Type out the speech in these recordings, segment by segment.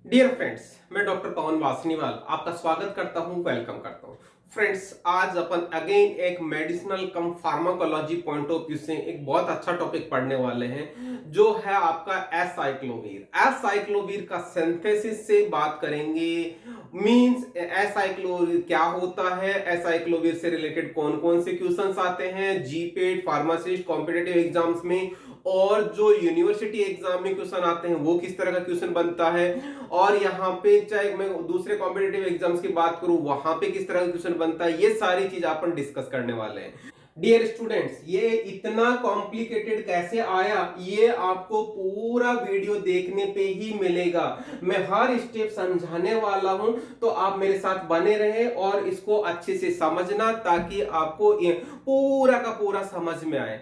Dear friends, मैं doctor पवन वासनीवाल आपका स्वागत करता हूं, वेलकम करता हूं। फ्रेंड्स, आज अपन अगेन एक medicinal come pharmacology point of view से एक बहुत अच्छा टॉपिक पढ़ने वाले हैं, जो है आपका एसाइक्लोवीर। एसाइक्लोवीर का सिंथेसिस से बात करेंगे। मींस एसाइक्लोवीर क्या होता है, एसाइक्लोवीर से रिलेटेड कौन कौन से क्वेश्चंस आते हैं जीपेट, फार्मासिस्ट, कॉम्पिटिटिव एग्जाम्स में, और जो यूनिवर्सिटी एग्जाम में क्वेश्चन आते हैं वो किस तरह का क्वेश्चन बनता है, और यहाँ पे चाहे मैं दूसरे कॉम्पिटिटिव एग्जाम्स की बात करूं वहां पे किस तरह का क्वेश्चन बनता है, ये सारी चीज अपन डिस्कस करने वाले हैं। डियर स्टूडेंट्स, ये इतना कॉम्प्लिकेटेड कैसे आया, ये आपको पूरा वीडियो देखने पे ही मिलेगा। मैं हर स्टेप समझाने वाला हूं, तो आप मेरे साथ बने रहे और इसको अच्छे से समझना, ताकि आपको ये पूरा का पूरा समझ में आए।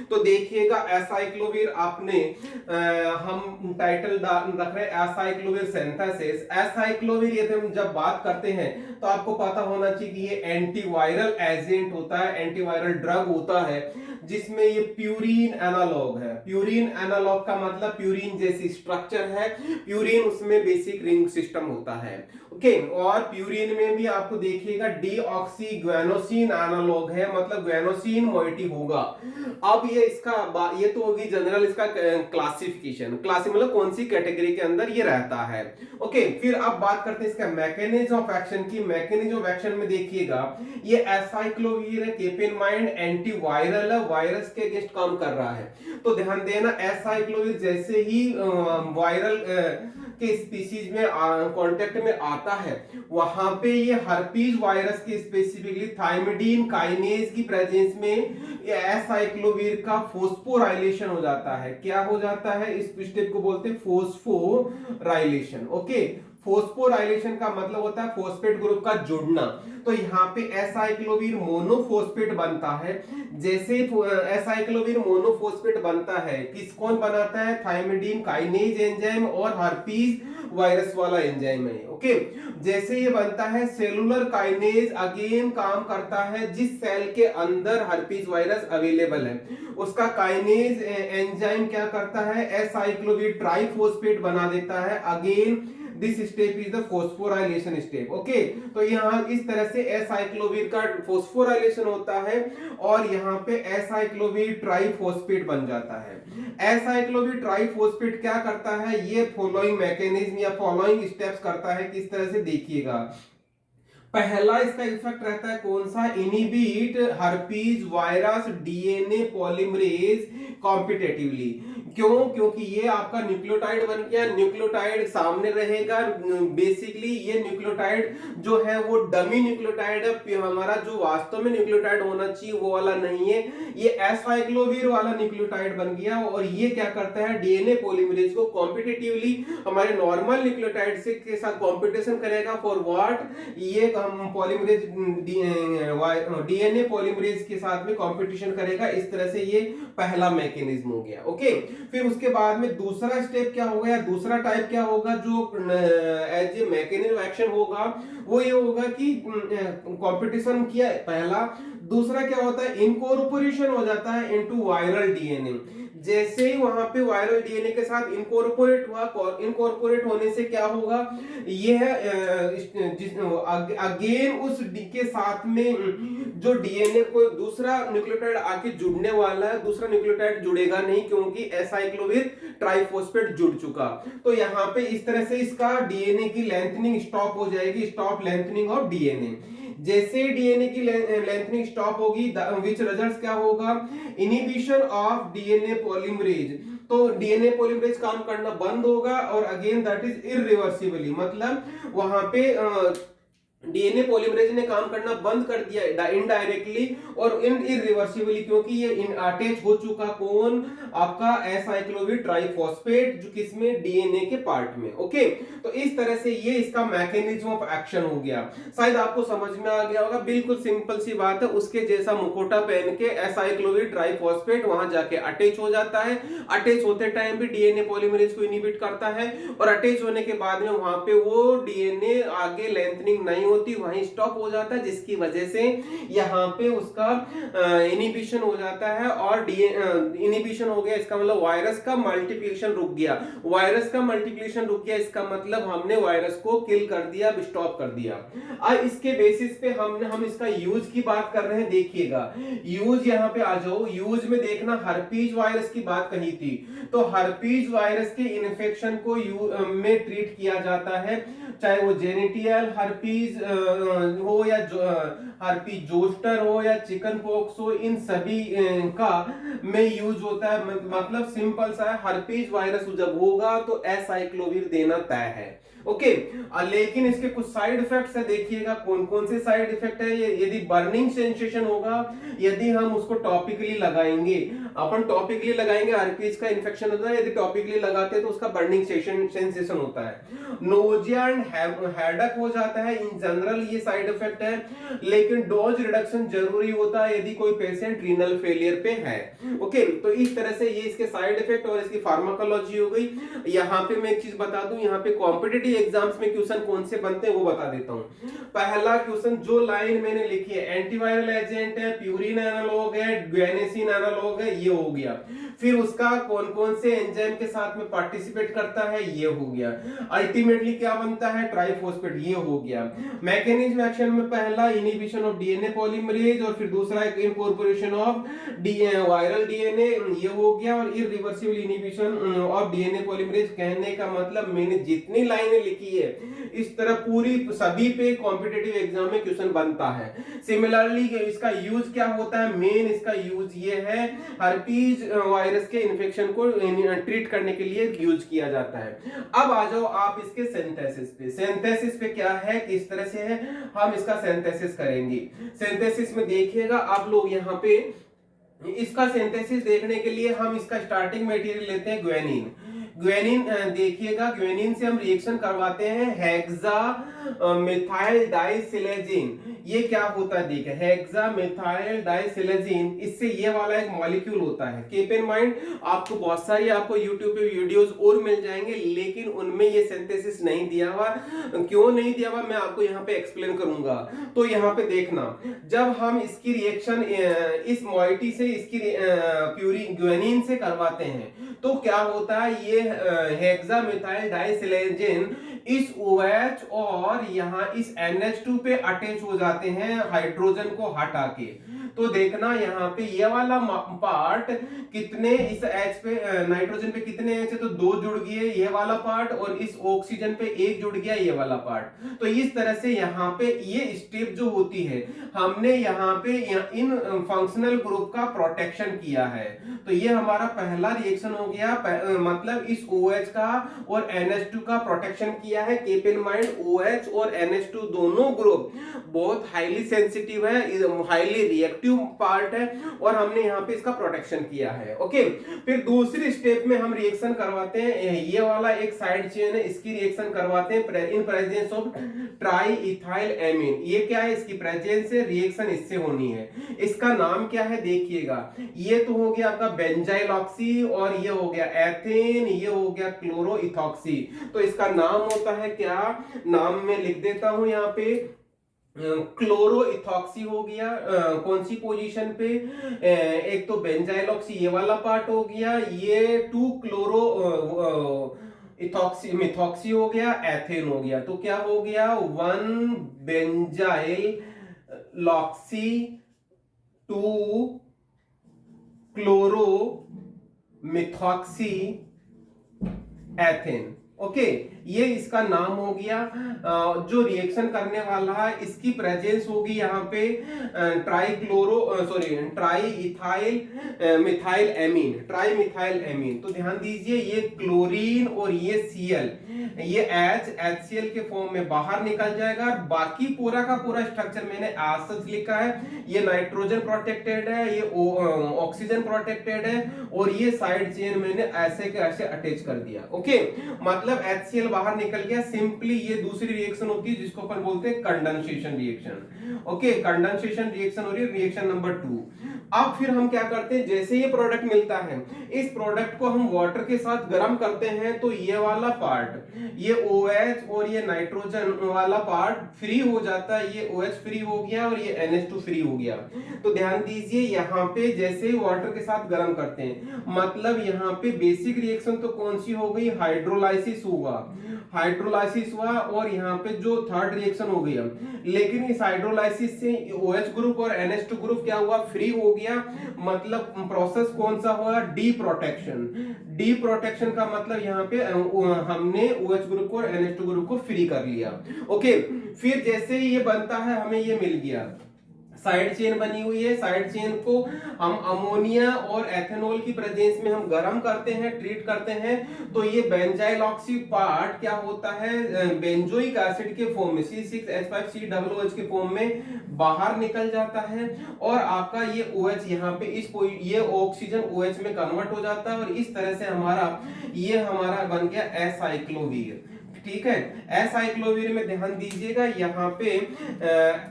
तो देखिएगा, एसाइक्लोवीर आपने हम टाइटल रख रहे हैं एसाइक्लोवीर सिंथेसिस। एसाइक्लोवीर ये हम जब बात करते हैं तो आपको पता होना चाहिए कि ये एंटीवायरल एजेंट होता है, एंटीवायरल ड्रग होता है, जिसमें ये प्यूरिन एनालॉग है। प्यूरिन एनालॉग का मतलब प्यूरिन जैसी स्ट्रक्चर है, प्यूरिन उसमें बेसिक रिंग सिस्टम होता है। ओके, और प्यूरिन में भी आपको देखिएगा डीऑक्सीग्वेनोसिन एनालॉग है, मतलब ग्वेनोसिन मोइटी होगा। अब ये तो होगी जनरल इसका क्लासिफिकेशन, क्लास मतलब कौन सी कैटेगरी के अंदर ये रहता है। ओके, फिर अब बात करते हैं इसका मैकेनिज्म ऑफ एक्शन की। मैकेनिज्म ऑफ एक्शन में देखिएगा, ये एसाइक्लोवीर है, कीप इन माइंड एंटीवायरल है, वायरस के अगेंस्ट काम कर रहा है। तो ध्यान देना, एसाइक्लोवीर जैसे ही वायरल के स्पीसीज में कांटेक्ट में आता है, वहां पे ये हर्पीज वायरस के स्पेसिफिकली थाइमिडीन काइनेज की प्रेजेंस में ये एसाइक्लोवीर का फोस्फोराइलेशन हो जाता है। क्या हो जाता है, इस स्टेप को बोलते हैं फोस्फोराइलेशन। ओके, फोस्फोराइलेशन का मतलब होता है फोस्फेट ग्रुप का जुड़ना। तो यहाँ पे एसाइक्लोवीर मोनोफोस्फेट बनता है। जैसे एसाइक्लोवीर मोनोफोस्फेट बनता है, किस कौन बनाता है, थाइमिडीन काइनेज एंजाइम और हर्पीज वायरस वाला एंजाइम है। ओके, जैसे ये बनता है, सेलुलर काइनेज अगेन काम करता है, जिस सेल के अंदर हर्पीज वायरस अवेलेबल है उसका काइनेज एंजाइम क्या करता है, एसाइक्लोवीर ट्राइफॉस्फेट बना देता है। Again this step is the phosphorylation step. Okay, तो यहाँ इस तरह से एसाइक्लोवीर का फोस्फोराइलेशन होता है और यहाँ पे एसाइक्लोवीर ट्राइफॉस्फेट बन जाता है। एसाइक्लोवीर ट्राइफॉस्फेट क्या करता है, ये फॉलोइंग मैकेनिज्म या फॉलोइंग स्टेप्स करता है। किस तरह से देखिएगा, पहला इसका इफेक्ट रहता है कौन सा, inhibit herpes virus DNA polymerase competitively. क्यों, क्योंकि ये आपका न्यूक्लियोटाइड बन गया, न्यूक्लियोटाइड सामने रहेगा। बेसिकली ये न्यूक्लियोटाइड जो है वो डमी न्यूक्लियोटाइड है, हमारा जो वास्तव में न्यूक्लियोटाइड होना चाहिए वो वाला नहीं है, ये एसाइक्लोवीर वाला न्यूक्लियोटाइड बन गया। और ये क्या करता है, डीएनए पॉलीमरेज को कॉम्पिटेटिवली हमारे नॉर्मल न्यूक्लियोटाइड से के साथ कॉम्पिटिशन करेगा। फॉर व्हाट, ये हम पॉलीमरेज डीएनए पॉलीमरेज के साथ में कंपटीशन करेगा। इस तरह से ये पहला मैकेनिज्म हो गया। ओके, फिर उसके बाद में दूसरा स्टेप क्या हो गया, दूसरा टाइप क्या होगा जो एज ए मैकेनिज्म एक्शन होगा, वो ये होगा कि कंपटीशन किया पहला। दूसरा क्या होता है, इनकॉर्पोरेशन हो जाता है इनटू वायरल डीएनए। जैसे ही वहां पे वायरल डीएनए के साथ इनकॉर्पोरेट हुआ, इनकॉर्पोरेट होने से क्या होगा, यह अगेन उस डी के साथ में जो डीएनए को दूसरा न्यूक्लियोटाइड आके जुड़ने वाला है, दूसरा न्यूक्लियोटाइड जुड़ेगा नहीं, क्योंकि एसाइक्लोवीर ट्राइफॉस्फेट जुड़ चुका। तो यहाँ पे इस तरह से इसका डीएनए की लेंथनिंग स्टॉप हो जाएगी, स्टॉप लेंथनिंग ऑफ डीएनए। जैसे डीएनए की लेंथनिंग स्टॉप होगी, विच रिजल्ट्स क्या होगा, इनिबिशन ऑफ डीएनए पॉलीमरेज। तो डीएनए पॉलीमरेज काम करना बंद होगा, और अगेन दैट इज इरिवर्सिबली, मतलब वहां पे डीएनए पॉलीमरेज ने काम करना बंद कर दिया इनडायरेक्टली और इरिवर्सिबली, क्योंकि ये अटैच हो चुका कौन, आपका एसाइक्लोवीर ट्राइफॉस्फेट, जो किसमें, डीएनए के पार्ट में। ओके, तो इस तरह से ये इसका मैकेनिज्म ऑफ एक्शन हो गया। शायद आपको समझ में आ गया होगा, बिल्कुल सिंपल सी बात है। उसके जैसा मुखोटा पहन के एसाइक्लोवीर ट्राइफॉस्फेट वहां जाके अटैच हो जाता है। अटैच होते टाइम भी डीएनए पॉलीमरेज को इनहिबिट करता है, और अटैच होने के बाद में वहां पे वो डीएनए आगे लेंथनिंग नहीं होती वहीं स्टॉप हो जाता है, जिसकी वजह से यहाँ पे उसका इनिबिशन हो जाता है और इनिबिशन हो गया, इसका मतलब वायरस का मल्टीप्लिकेशन रुक गया। वायरस का मल्टीप्लिकेशन रुक गया, इसका मतलब हमने वायरस को किल कर दिया, स्टॉप कर दिया। अब इसके बेसिस पे हम इसका यूज की बात कर रहे हैं। देखिएगा यूज, यहाँ पे आ जाओ, यूज में देखना herpes वायरस की बात कही थी, तो herpes वायरस के इन्फेक्शन को में ट्रीट किया जाता है, चाहे वो जेनिटियल herpes हो या herpes जोस्टर हो या चिकन पॉक्स हो, इन सभी का में यूज होता है। मतलब सिंपल सा है, herpes वायरस जब होगा तो एसाइक्लोविर देना तय है। ओके, लेकिन इसके कुछ साइड इफेक्ट्स है, देखिएगा कौन कौन से साइड इफेक्ट है। यदि बर्निंग सेंसेशन होगा, यदि हम उसको टॉपिकली लगाएंगे, अपन टॉपिकली लगाएंगे, herpes का इन्फेक्शन होता है, यदि टॉपिकली लगाते हैं तो उसका बर्निंग सेंसेशन होता है। नोजिया एंड हेडेक हो जाता है, इन जनरल ये साइड इफेक्ट है, लेकिन डोज रिडक्शन जरूरी होता है यदि कोई पेशेंट रीनल फेलियर पे है। ओके, तो इस तरह से ये इसके साइड इफेक्ट और इसकी फार्माकोलॉजी हो गई। यहाँ पे मैं एक चीज बता दूं, यहाँ पे कॉम्पिटिटिव एग्जाम्स में क्वेश्चन कौन से बनते हैं वो बता देता हूं। पहला क्वेश्चन जो लाइन मैंने लिखी है, एंटीवायरल एजेंट है, प्यूरिन एनालॉग है, ग्वेनेसिन एनालॉग है, ये हो गया। फिर उसका कौन कौन से एंजाइम के साथ में पार्टिसिपेट करता है, ये हो गया। अल्टीमेटली क्या बनता है, ट्राइफॉस्फेट, ये हो गया। मैकेनिज्म एक्शन में पहला इनहिबिशन ऑफ डीएनए पॉलीमरेज, और फिर दूसरा इनकॉर्पोरेशन ऑफ वायरल डीएनए, ये हो गया। और irreversible inhibition of DNA polymerase. कहने का मतलब मैंने जितनी लाइनें लिखी है इस तरह पूरी सभी पे कॉम्पिटिटिव एग्जाम में क्वेश्चन बनता है। सिमिलरली इसका यूज क्या होता है, मेन इसका यूज ये है, herpes वायरस के इन्फेक्शन को ट्रीट करने के लिए यूज किया जाता है। अब आ जाओ आप इसके सिंथेसिस पे। सिंथेसिस पे क्या है, किस तरह से है, हम इसका सिंथेसिस करेंगे। सिंथेसिस में देखिएगा आप लोग, यहाँ पे इसका सिंथेसिस देखने के लिए हम इसका स्टार्टिंग मटेरियल लेते हैं ग्वेनिन। ग्वेनिन देखिएगा, ग्वेनिन से हम रिएक्शन करवाते हैं हेक्सा मिथाइल डाइसिलेजिन। ये क्या होता है, देखिए हेक्सा मिथाइल डाइसिलेजिन, इससे ये वाला एक मॉलिक्यूल होता है। कीप इन माइंड, आपको बहुत सारी आपको YouTube पे वीडियोस और मिल जाएंगे, लेकिन उनमें ये सिंथेसिस नहीं दिया हुआ। क्यों नहीं दिया हुआ मैं आपको यहाँ पे एक्सप्लेन करूंगा। तो यहाँ पे देखना, जब हम इसकी रिएक्शन इस मॉइटी से इसकी ग्वेनिन से करवाते हैं तो क्या होता है, ये हेक्सा मिथाइल डाइसिलेजिन इस OH और यहाँ इस NH2 पे अटैच हो जाते हैं हाइड्रोजन को हटा के। तो देखना यहाँ पे ये वाला पार्ट कितने, इस H पे नाइट्रोजन पे कितने H है, तो 2 जुड़ गए ये वाला पार्ट, और इस ऑक्सीजन पे 1 जुड़ गया ये वाला पार्ट। तो इस तरह से यहाँ पे ये स्टेप जो होती है, हमने यहाँ पे इन फंक्शनल ग्रुप का प्रोटेक्शन किया है। तो ये हमारा पहला रिएक्शन हो गया, मतलब इस OH का और NH2 का प्रोटेक्शन किया है। कीप इन माइंड, OH और NH2 दोनों ग्रुप बहुत हाईली सेंसिटिव है, हाईली रिएक्टिव पार्ट है, और हमने यहाँ पे इसका प्रोटेक्शन किया है। ओके, फिर दूसरी स्टेप में हम रिएक्शन करवाते हैं, ये वाला एक साइड चेन है, इसकी रिएक्शन करवाते हैं in presence of try ethyl amine. ये क्या है, इसकी प्रेजेंस से रिएक्शन इससे होनी है। इसका नाम क्या है, देखिएगा, ये तो हो गया आपका बेंजाइलॉक्सी, और ये हो गया एथेन, ये हो गया क्लोरोइथॉक्सी। तो इसका नाम होता है क्या, नाम में लिख देता हूं यहाँ पे, क्लोरोइथॉक्सी हो गया। कौन सी पोजीशन पे, एक तो बेंजाइलॉक्सी ये वाला पार्ट हो गया, ये 2 क्लोरो इथॉक्सी मिथॉक्सी हो गया, एथेन हो गया। तो क्या हो गया, 1 benzyloxy 2 chloro methoxy ethane. Okay, ये इसका नाम हो गया। जो रिएक्शन करने वाला है इसकी प्रेजेंस होगी यहाँ पे try ethyl methyl amine, tri methyl amine. तो ध्यान दीजिए, ये क्लोरीन और ये Cl, ये HCl के फॉर्म में बाहर निकल जाएगा, और बाकी पूरा का पूरा स्ट्रक्चर मैंने आज लिखा है। ये नाइट्रोजन प्रोटेक्टेड है, ये ऑक्सीजन प्रोटेक्टेड है, और ये साइड चेन मैंने ऐसे के ऐसे अटैच कर दिया। ओके, मतलब HCl बाहर निकल गया। सिंपली ये दूसरी रिएक्शन होती है जिसको अपन बोलते हैं condensation reaction. Okay, condensation reaction हो रही है, रिएक्शन नंबर 2। अब फिर हम क्या करते हैं, जैसे ये प्रोडक्ट मिलता है, इस प्रोडक्ट को हम वाटर के साथ गर्म करते हैं तो ये वाला पार्ट, ये OH और ये नाइट्रोजन वाला पार्ट फ्री हो जाता है, ये OH फ्री हो गया और ये NH2 फ्री हो गया। तो ध्यान दीजिए यहाँ पे जैसे ही वाटर के साथ गर्म करते हैं, मतलब यहाँ पे बेसिक रिएक्शन तो कौन सी हो गई, हाइड्रोलाइसिस होगा, हाइड्रोलाइसिस हुआ, और यहाँ पे जो थर्ड रिएक्शन हो गया, लेकिन इस हाइड्रोलाइसिस से OH ग्रुप और NH2 ग्रुप क्या हुआ, फ्री हो गया। मतलब प्रोसेस कौन सा हुआ, डी प्रोटेक्शन। डी प्रोटेक्शन का मतलब यहाँ पे हमने OH ग्रुप और NH2 ग्रुप को फ्री कर लिया। ओके, फिर जैसे ये बनता है, हमें ये मिल गया, साइड चेन बनी हुई है, साइड चेन को हम अमोनिया और एथेनॉल की प्रेजेंस में हम गर्म करते हैं, ट्रीट करते हैं, तो ये बेंजाइल ऑक्सी पार्ट क्या होता है, बेंजोइक एसिड के फॉर्म में C6H5COOH के फॉर्म में बाहर निकल जाता है, और आपका ये OH यहाँ पे ये ऑक्सीजन OH में कन्वर्ट हो जाता है, और इस तरह से हमारा बन गया एसाइक्लोवीर। ठीक है, एसाइक्लोवीर में ध्यान दीजिएगा, यहाँ पे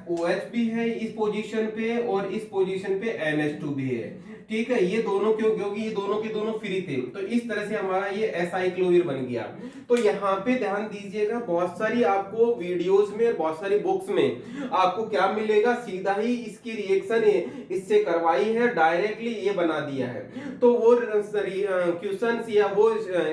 OH भी है इस पोजीशन पे, और इस पोजीशन पे NH2 भी है। ठीक है, ये दोनों क्योंकि ये दोनों के दोनों फ्री थे, तो इस तरह से हमारा ये एसाइक्लोवीर बन गया। तो यहाँ पे ध्यान दीजिएगा, बहुत सारी आपको वीडियोस में, बहुत सारी बुक्स में आपको क्या मिलेगा, सीधा ही इसकी रिएक्शन इससे करवाई है, डायरेक्टली ये बना दिया है। तो वो क्वेश्चंस या वो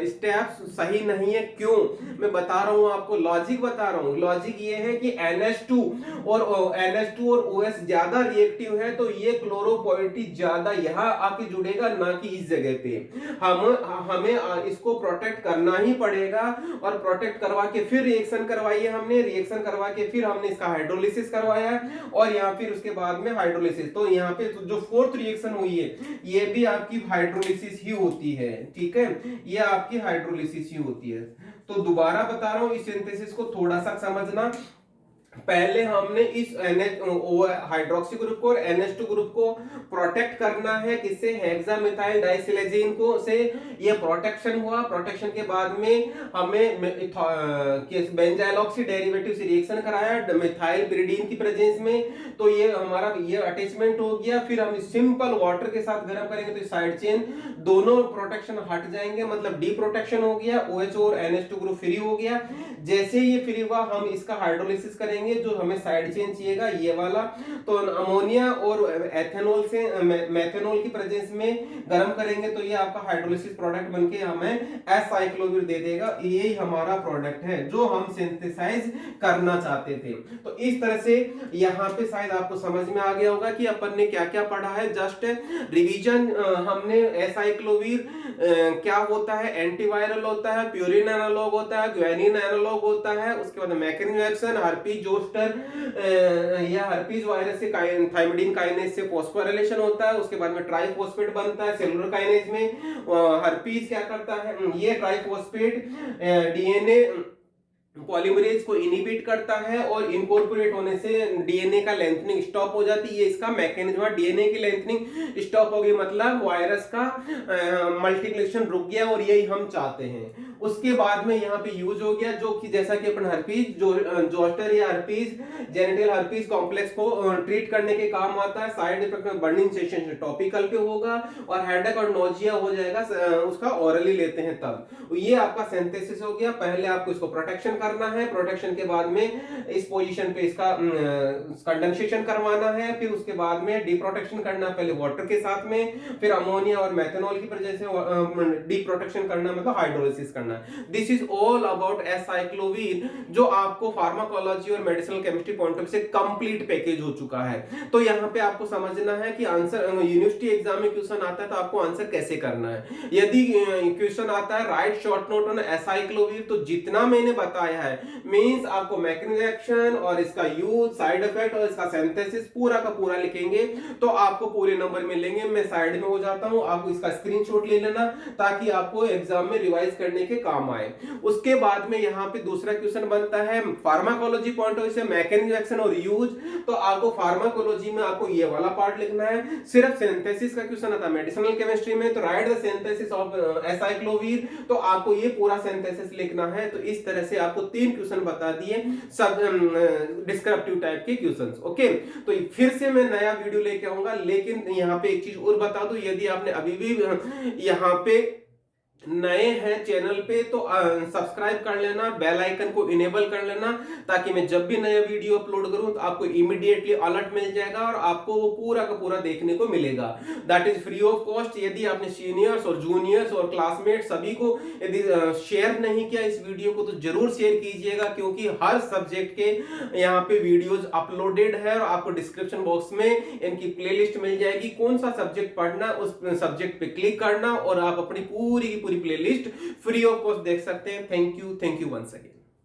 स्टेप्स सही नहीं है। क्यों, मैं बता रहा हूं आपको, लॉजिक बता रहा हूं। लॉजिक ये है कि NH2 और OH ज्यादा रिएक्टिव है, तो ये क्लोरोपोइटी ज्यादा यहाँ आके जुड़ेगा, ना कि इस जगह पे। हमें इसको प्रोटेक्ट करना ही पड़ेगा, और प्रोटेक्ट करवा के फिर रिएक्शन करवाई है हमने, रिएक्शन करवा के फिर हमने इसका हाइड्रोलिसिस करवाया है, और यहाँ फिर उसके बाद में हाइड्रोलिसिस। तो यहाँ पे जो फोर्थ रिएक्शन हुई है, ये भी आपकी हाइड्रोलिसिस ही होती है। ठीक है, ये आपकी हाइड्रोलिसिस ही होती है। तो दोबारा बता रहा हूं, इस सिंथेसिस को थोड़ा सा समझना। पहले हमने इस हाइड्रोक्सी ग्रुप को और NH2 ग्रुप को प्रोटेक्ट करना है, किससे, हेक्सामिथाइल डाइसिलेजीन को से। ये प्रोटेक्शन हुआ, प्रोटेक्शन के बाद में हमें बेंजाइल ऑक्सी डेरिवेटिव से रिएक्शन कराया मिथाइल पिरिडीन की प्रेजेंस में, तो ये हमारा ये अटैचमेंट हो गया। फिर हम सिंपल वाटर के साथ गर्म करेंगे तो साइड चेन दोनों प्रोटेक्शन हट जाएंगे, मतलब डी प्रोटेक्शन हो गया, OH और NH2 ग्रुप फ्री हो गया। जैसे ये फ्री हुआ, हम इसका हाइड्रोलिसिस करेंगे, जो हमें साइड चेन चाहिएगा ये वाला, तो अमोनिया और एथेनॉल से मेथेनॉल की प्रेजेंस में गर्म करेंगे, तो ये आपका हाइड्रोलिसिस प्रोडक्ट बनके हमें एसाइक्लोवीर दे देगा। यही हमारा प्रोडक्ट है जो हम सिंथेसाइज करना चाहते थे। तो इस तरह से यहाँ पे शायद आपको समझ में आ गया होगा कि अपन ने क्या क्या पढ़ा है। जस्ट रिवीजन, हमने एसाइक्लोवीर क्या होता है, एंटीवायरल होता है, प्यूरिन एनालॉग होता है, ग्वानिन एनालॉग होता है, उसके बाद मैकेनिज्म एक्शन, हर्पीज जोस्टर या हर्पीज वायरस से थाइमिडीन काइनेज से फॉस्फोराइलेशन होता है, उसके बाद में ट्राइफॉस्फेट बनता है सेलुलर काइनेज में। हर्पीज क्या करता है, ये ट्राइफॉस्फेट DNA पॉलीमरेज को इनहिबिट करता है, और इनकॉर्पोरेट होने से डीएनए का लेंथनिंग स्टॉप हो जाती है। ये इसका मैकेनिज्म है, डीएनए की लेंथनिंग स्टॉप हो गई, मतलब वायरस का मल्टीप्लिकेशन रुक गया, और यही हम चाहते हैं। उसके बाद में यहाँ पे यूज हो गया, जो कि जैसा कि अपन हर्पीज जोस्टर या हर्पीज जेनिटल हर्पीज कॉम्प्लेक्स को ट्रीट करने के काम आता है। साइड इफेक्ट में बर्निंग सेंसेशन टॉपिकल पे होगा, और हेडेक और नोजिया हो जाएगा उसका ओरली लेते हैं तब। ये आपका सिंथेसिस हो गया। पहले आपको इसको प्रोटेक्शन करना है, प्रोटेक्शन के बाद में इस पोजीशन पे इसका कंडेंसेशन करवाना है, फिर उसके बाद में डी प्रोटेक्शन करना, पहले वाटर के साथ में, फिर अमोनिया और मेथनॉल की वजह से डी प्रोटेक्शन करना, मतलब हाइड्रोलिसिस करना। This is all about aciclovir, जो आपको फार्माकोलॉजी और मेडिसिनल केमिस्ट्री पॉइंट ऑफ से कंप्लीट पैकेज हो चुका है। तो यहाँ पे आपको समझना है कि आंसर यूनिवर्सिटी एग्जाम में क्वेश्चन आता है तो आपको आंसर कैसे करना है। यदि क्वेश्चन आता है right short note on aciclovir, तो जितना मैंने बताया है मींस आपको मैकेनिज्म एक्शन और इसका यूज, साइड इफेक्ट और इसका सिंथेसिस पूरा का पूरा लिखेंगे तो आपको पूरे नंबर मिलेंगे। मैं साइड में हो जाता हूं, आप इसका स्क्रीनशॉट ले लेना ताकि आपको एग्जाम में रिवाइज करने के काम आए। उसके बाद में यहाँ पे दूसरा क्वेश्चन बनता है फार्माकोलॉजी पॉइंट ऑफ व्यू से, मैकेनिज्म एक्शन और यूज। तो आपको फार्माकोलॉजी में आपको ये वाला पार्ट लिखना है। सिर्फ सिंथेसिस का क्वेश्चन आता है मेडिसिनल केमिस्ट्री में, तो right the synthesis of aciclovir, तो आपको ये पूरा सिंथेसिस लिखना है। तो इस तरह से आपको 3 क्वेश्चन बता दिए, सब डिस्क्रिप्टिव टाइप के क्वेश्चंस। ओके, तो फिर से मैं नया वीडियो लेके आऊंगा, लेकिन यहाँ पे एक चीज और बता दूं, यदि आपने अभी भी यहाँ पे नए हैं चैनल पे तो सब्सक्राइब कर लेना, बेल आइकन को इनेबल कर लेना, ताकि मैं जब भी नया वीडियो अपलोड करूं तो आपको इमीडिएटली अलर्ट मिल जाएगा और आपको वो पूरा का पूरा देखने को मिलेगा। That is free of cost. यदि आपने सीनियर्स और जूनियर्स और क्लासमेट सभी को यदि शेयर नहीं किया इस वीडियो को, तो जरूर शेयर कीजिएगा, क्योंकि हर सब्जेक्ट के यहाँ पे वीडियोज अपलोडेड है और आपको डिस्क्रिप्शन बॉक्स में इनकी प्लेलिस्ट मिल जाएगी। कौन सा सब्जेक्ट पढ़ना, उस सब्जेक्ट पे क्लिक करना और आप अपनी पूरी प्लेलिस्ट फ्री ऑफ कॉस्ट देख सकते हैं। Thank you once again.